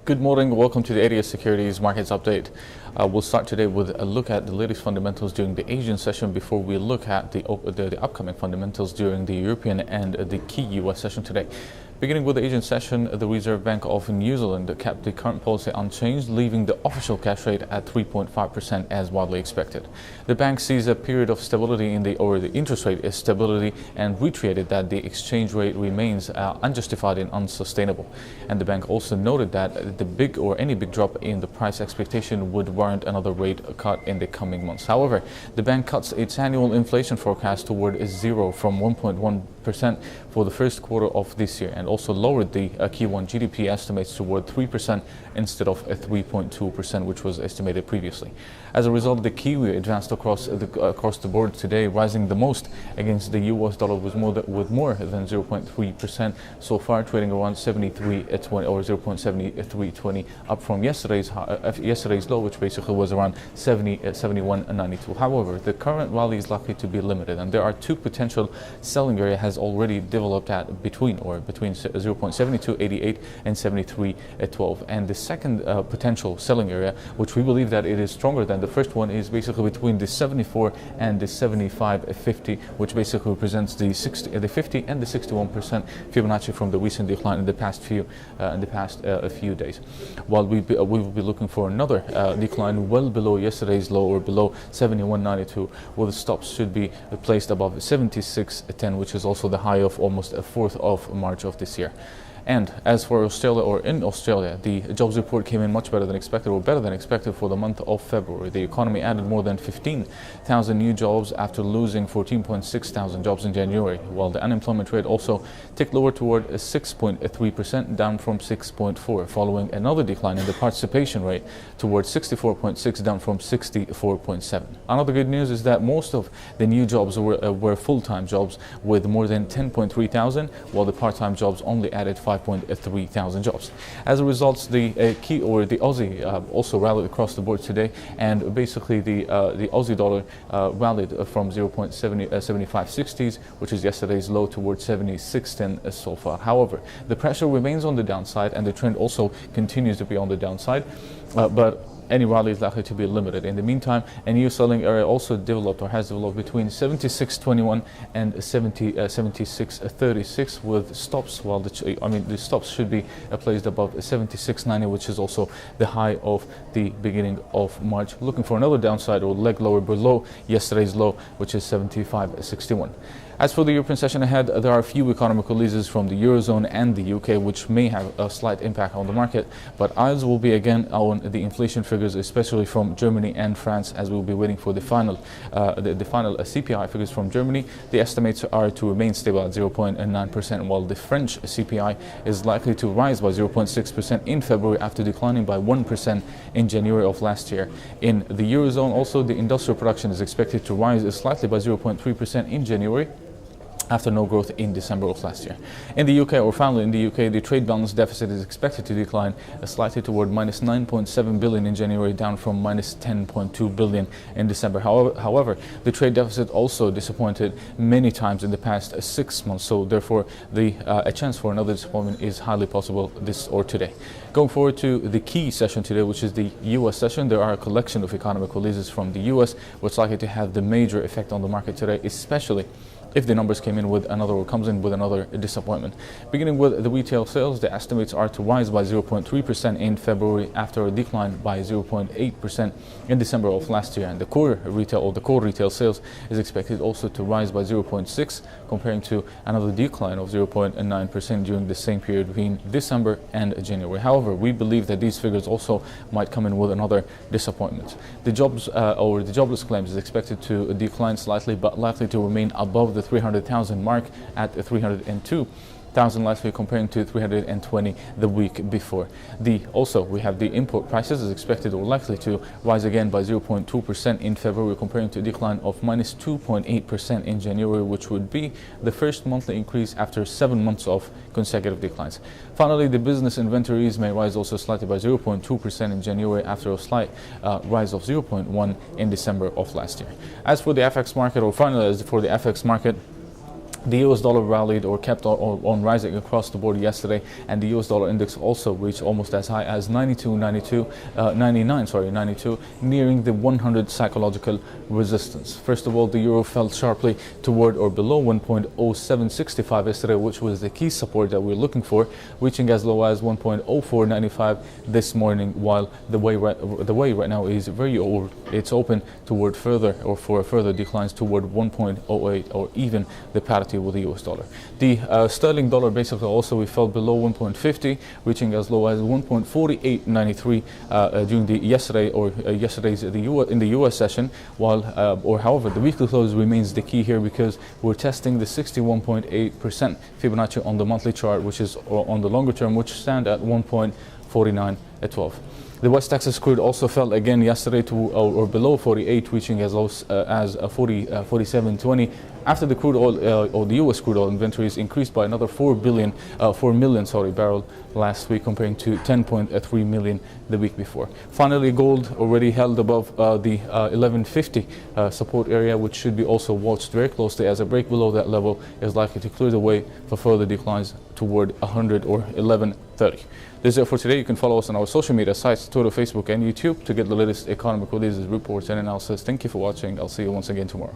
Good morning. Welcome to the ADS Securities Markets Update. We'll start today with a look at the latest fundamentals during the Asian session before we look at the upcoming fundamentals during the European and the key US session today. Beginning with the Asian session, the Reserve Bank of New Zealand kept the current policy unchanged, leaving the official cash rate at 3.5% as widely expected. The bank sees a period of stability in the interest rate is stability and reiterated that the exchange rate remains unjustified and unsustainable. And the bank also noted that any big drop in the price expectation would warrant another rate cut in the coming months. However, the bank cuts its annual inflation forecast toward zero from 1.1% for the first quarter of this year, and also lowered the Q1 GDP estimates toward 3% instead of 3.2%, which was estimated previously. As a result, the Kiwi advanced across the board today, rising the most against the US dollar with more than 0.3% so far, trading around 73.20 or 0.7320, up from yesterday's low, which basically was around 71.92. However, the current rally is likely to be limited, and there are two potential selling areas has already developed at between 0.7288 and 73.12. And the second potential selling area, which we believe that it is stronger than the first one, is basically between the 74 and the 75.50, which basically represents the 50 and the 61% Fibonacci from the recent decline in the past few days. While we will be looking for another decline well below yesterday's low, or below 71.92, where the stops should be placed above 76.10, which is also the high of almost a 4th of March of this year. And as for in Australia, the jobs report came in much better than expected, or better than expected, for the month of February. The economy added more than 15,000 new jobs after losing 14,600 jobs in January, while the unemployment rate also ticked lower toward 6.3%, down from 6.4%, following another decline in the participation rate towards 64.6%, down from 64.7%. Another good news is that most of the new jobs were full-time jobs with more than 10,300, while the part-time jobs only added 5,300 jobs. As a result, the Aussie also rallied across the board today, and basically the Aussie dollar rallied from 0.7560s, which is yesterday's low, towards 76.10 so far. However, the pressure remains on the downside, and the trend also continues to be on the downside, but any rally is likely to be limited. In the meantime, a new selling area also developed, or has developed, between 76.21 and 76.36 with stops, while the stops should be placed above 76.90, which is also the high of the beginning of March. Looking for another downside or leg lower below yesterday's low, which is 75.61. As for the European session ahead, there are a few economic releases from the Eurozone and the UK, which may have a slight impact on the market, but eyes will be again on the inflation figures, especially from Germany and France, as we will be waiting for the final CPI figures from Germany. The estimates are to remain stable at 0.9%, while the French CPI is likely to rise by 0.6% in February after declining by 1% in January of last year. In the Eurozone also, the industrial production is expected to rise slightly by 0.3% in January, after no growth in December of last year. In the UK, or finally in the UK, the trade balance deficit is expected to decline slightly toward minus 9.7 billion in January, down from minus 10.2 billion in December. However, the trade deficit also disappointed many times in the past 6 months, so therefore a chance for another disappointment is highly possible this or today. Going forward to the key session today, which is the US session, there are a collection of economic releases from the US, which is likely to have the major effect on the market today, especially if the numbers comes in with another disappointment. Beginning with the retail sales, the estimates are to rise by 0.3% in February after a decline by 0.8% in December of last year. And the core retail sales is expected also to rise by 0.6%, comparing to another decline of 0.9% during the same period between December and January. However, we believe that these figures also might come in with another disappointment. The jobless claims is expected to decline slightly, but likely to remain above the 300,000 mark at 302,000 last week, comparing to 320 the week before. Also, we have the import prices is expected or likely to rise again by 0.2% in February, comparing to a decline of minus 2.8% in January, which would be the first monthly increase after 7 months of consecutive declines. Finally, the business inventories may rise also slightly by 0.2% in January after a slight rise of 0.1% in December of last year. As for the FX market, or finally as for the FX market, The US dollar rallied or kept on rising across the board yesterday, and the US dollar index also reached almost as high as 99, nearing the 100 psychological resistance. First of all, the euro fell sharply toward or below 1.0765 yesterday, which was the key support that we're looking for, reaching as low as 1.0495 this morning, while the way right now is it's open toward further or for further declines toward 1.08 or even the parity with the US dollar. The sterling dollar basically also we fell below 1.50, reaching as low as 1.4893 during the yesterday's in the US session. While however, the weekly close remains the key here, because we're testing the 61.8% Fibonacci on the monthly chart, which is on the longer term, which stand at 1.4912. The West Texas crude also fell again yesterday to or below 48, reaching as low as 47.20 after the crude oil or the US crude oil inventories increased by another 4 million barrel last week, comparing to 10.3 million the week before. Finally, gold already held above the 1150 support area, which should be also watched very closely, as a break below that level is likely to clear the way for further declines toward 100 or 1130. This is it for today. You can follow us on our social media sites, Twitter, Facebook, and YouTube to get the latest economic releases, reports, and analysis. Thank you for watching. I'll see you once again tomorrow.